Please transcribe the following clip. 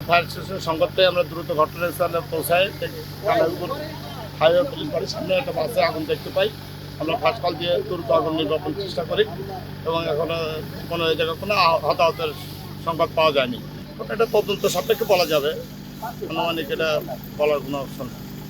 Fire স্টেশনের সংবাদ পেয়ে আমরা দ্রুত ঘটনাস্থলে পৌঁছাই। কানাইপুর হাইওয়ে পুলিশ বাড়ির সামনে একটা বাসে আগুন দেখতে পাই। আমরা ফার্স্ট কল দিয়ে দ্রুত আগুন নির্বাপনের চেষ্টা করি এবং এখনো কোনো এই জায়গায় কোনো হতাহতের সংবাদ পাওয়া যায়নি। এটা তদন্ত সাপেক্ষে বলা যাবে, আনুমানিক এটা বলার কোনো অপশন।